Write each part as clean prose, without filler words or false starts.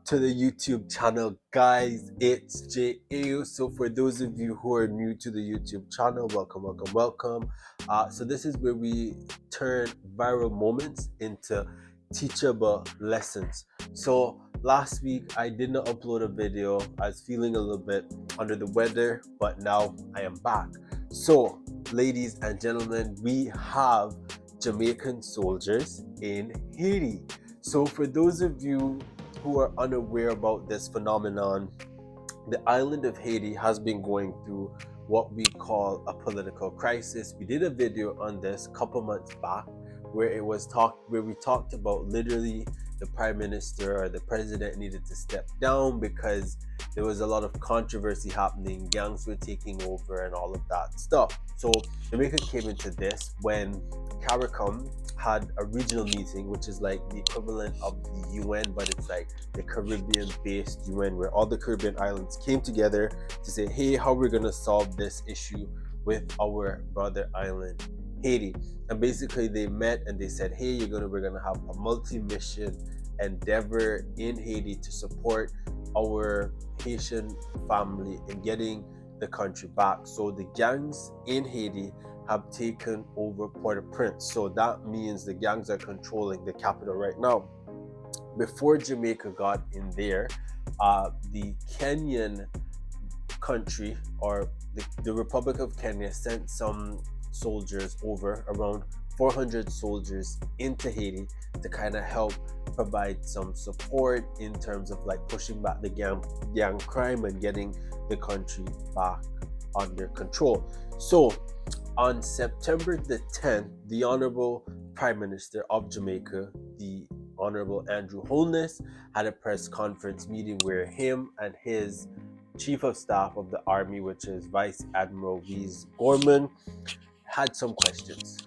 back to the YouTube channel, guys. It's Jay Ayyo. So for those of you who are new to the YouTube channel, welcome. So this is where we turn viral moments into teachable lessons. So last week I did not upload a video. I was feeling a little bit under the weather, but now I am back. So ladies and gentlemen, we have Jamaican soldiers in Haiti. So for those of you who are unaware about this phenomenon, the island of Haiti has been going through what we call a political crisis. We did a video on this a couple months back where we talked about literally the prime minister or the president needed to step down because there was a lot of controversy happening, gangs were taking over and all of that stuff. So Jamaica came into this when CARICOM had a regional meeting, which is like the equivalent of the UN, but it's like the Caribbean-based UN, where all the Caribbean islands came together to say, hey, how we're gonna solve this issue with our brother island, Haiti. And basically they met and they said, hey, we're gonna have a multi-mission endeavor in Haiti to support our Haitian family in getting the country back. So the gangs in Haiti have taken over Port-au-Prince. So that means the gangs are controlling the capital right now. Before Jamaica got in there, the Kenyan country or the Republic of Kenya sent some soldiers over, around 400 soldiers into Haiti to kind of help provide some support in terms of like pushing back the gang crime and getting the country back under control. So on September the 10th, the Honorable Prime Minister of Jamaica, the Honorable Andrew Holness, had a press conference meeting where him and his Chief of Staff of the Army, which is Vice Admiral Wees Gorman, had some questions.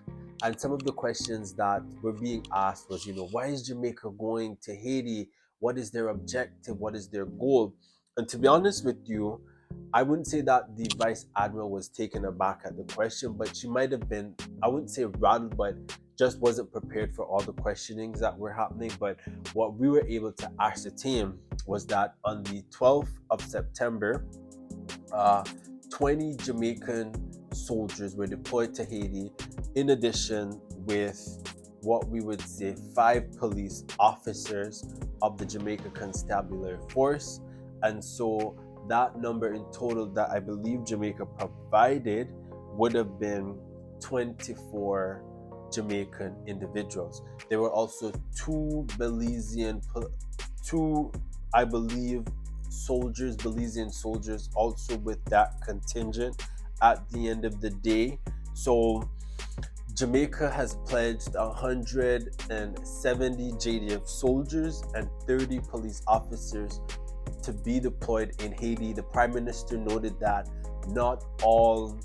And some of the questions that were being asked was, why is Jamaica going to Haiti? What is their objective? What is their goal? And to be honest with you, I wouldn't say that the Vice Admiral was taken aback at the question, but she might have been, I wouldn't say rattled, but just wasn't prepared for all the questionings that were happening. But what we were able to ascertain was that on the 12th of September, 20 Jamaican soldiers were deployed to Haiti, in addition with what we would say 5 police officers of the Jamaica Constabulary Force. And so that number in total that I believe Jamaica provided would have been 24 Jamaican individuals. There were also two, I believe, Belizean soldiers also with that contingent at the end of the day. So Jamaica has pledged 170 Jdf soldiers and 30 police officers to be deployed in Haiti. The Prime Minister noted that not all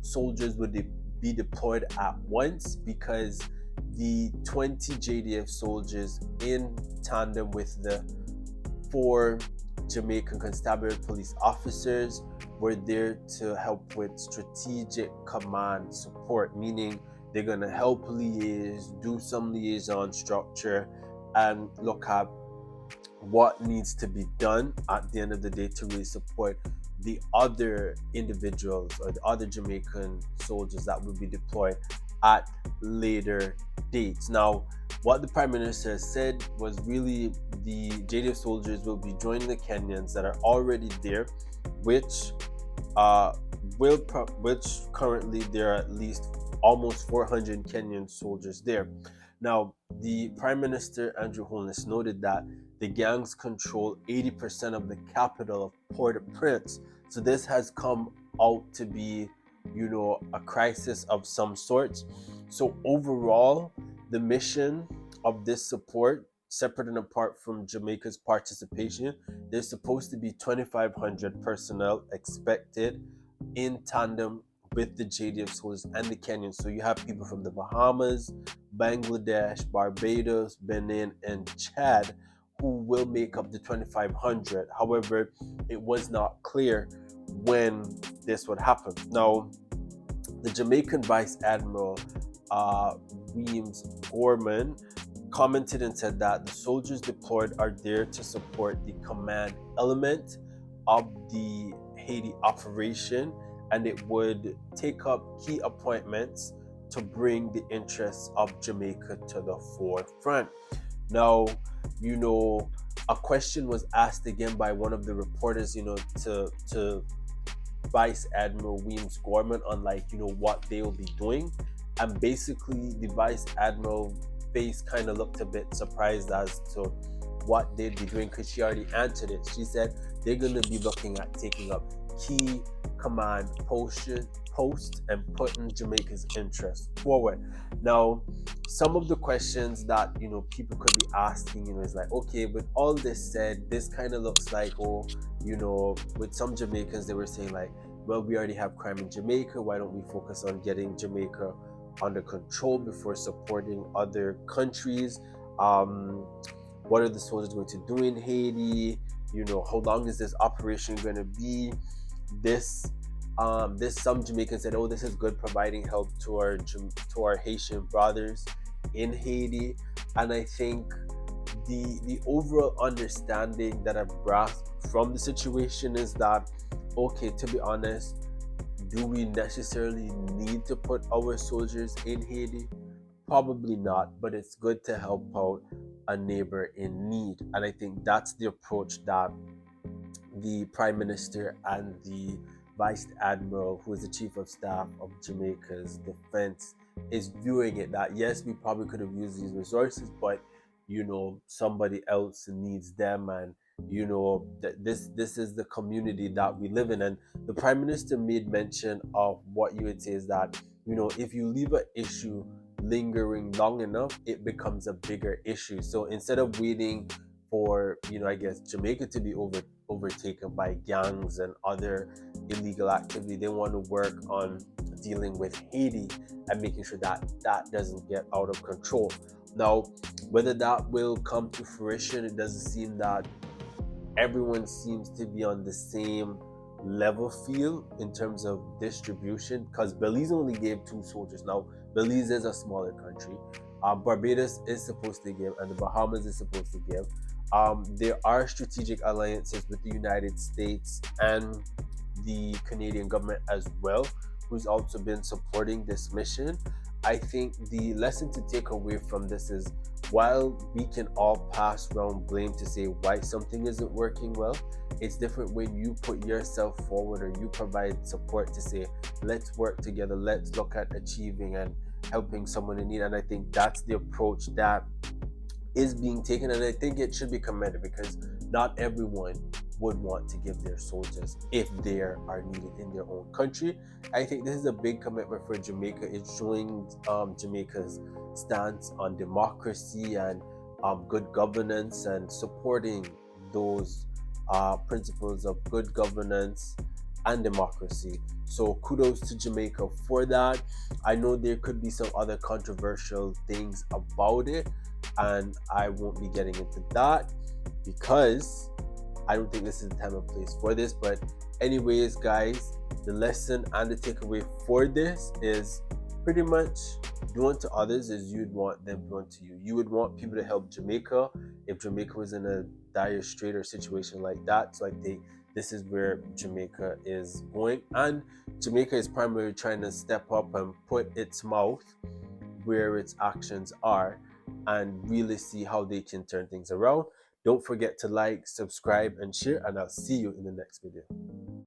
soldiers would be deployed at once because the 20 Jdf soldiers in tandem with the 4 Jamaican Constabulary police officers were there to help with strategic command support, meaning they're going to help liaise, do some liaison structure, and look at what needs to be done at the end of the day to really support the other individuals or the other Jamaican soldiers that will be deployed at later dates. Now, what the Prime Minister said was really the Jdf soldiers will be joining the Kenyans that are already there, which currently there are at least almost 400 Kenyan soldiers there. Now, the Prime Minister Andrew Holness noted that the gangs control 80% of the capital of Port-au-Prince. So this has come out to be, a crisis of some sorts. So overall, the mission of this support, separate and apart from Jamaica's participation, there's supposed to be 2,500 personnel expected in tandem with the Jdf soldiers and the Kenyans. So you have people from the Bahamas, Bangladesh, Barbados, Benin, and Chad who will make up the 2,500. However, it was not clear when this would happen. Now, the Jamaican Vice Admiral Weems Gorman commented and said that the soldiers deployed are there to support the command element of the Haiti operation, and it would take up key appointments to bring the interests of Jamaica to the forefront. Now, you know, a question was asked again by one of the reporters, to Vice Admiral Weems Gorman on, like, what they will be doing. And basically the Vice Admiral face kind of looked a bit surprised as to what they'd be doing, because she already answered it. She said they're going to be looking at taking up key command posts and putting Jamaica's interests forward. Now, some of the questions that people could be asking, is like, okay, with all this said, this kind of looks like, oh, with some Jamaicans, they were saying like, well, we already have crime in Jamaica. Why don't we focus on getting Jamaica under control before supporting other countries? What are the soldiers going to do in Haiti? How long is this operation going to be? This some Jamaicans said, oh, this is good, providing help to our Haitian brothers in Haiti. And I think the overall understanding that I've grasped from the situation is that, okay, to be honest, do we necessarily need to put our soldiers in Haiti? Probably not, but it's good to help out a neighbor in need. And I think that's the approach that the Prime Minister and the Vice Admiral, who is the Chief of Staff of Jamaica's defense, is viewing it. That yes, we probably could have used these resources, but somebody else needs them, and that this is the community that we live in. And the Prime Minister made mention of what you would say is that if you leave an issue lingering long enough, it becomes a bigger issue. So instead of waiting for I guess Jamaica to be overtaken by gangs and other illegal activity, they want to work on dealing with Haiti and making sure that that doesn't get out of control. Now, whether that will come to fruition, it doesn't seem that everyone seems to be on the same level field in terms of distribution, because Belize only gave 2 soldiers. Now, Belize is a smaller country. Barbados is supposed to give, and the Bahamas is supposed to give. There are strategic alliances with the United States and the Canadian government as well, who's also been supporting this mission. I think the lesson to take away from this is, while we can all pass around blame to say why something isn't working well, it's different when you put yourself forward or you provide support to say, let's work together, let's look at achieving and helping someone in need. And I think that's the approach that is being taken, and I think it should be commended, because not everyone would want to give their soldiers if they are needed in their own country. I think this is a big commitment for Jamaica. It's showing Jamaica's stance on democracy and good governance, and supporting those principles of good governance and democracy. So kudos to Jamaica for that. I know there could be some other controversial things about it, and I won't be getting into that because I don't think this is the time and place for this. But anyways, guys, the lesson and the takeaway for this is pretty much do unto others as you'd want them to do unto you. You would want people to help Jamaica if Jamaica was in a dire strait or situation like that. So I think this is where Jamaica is going, and Jamaica is primarily trying to step up and put its mouth where its actions are, and really see how they can turn things around. Don't forget to like, subscribe, and share, and I'll see you in the next video.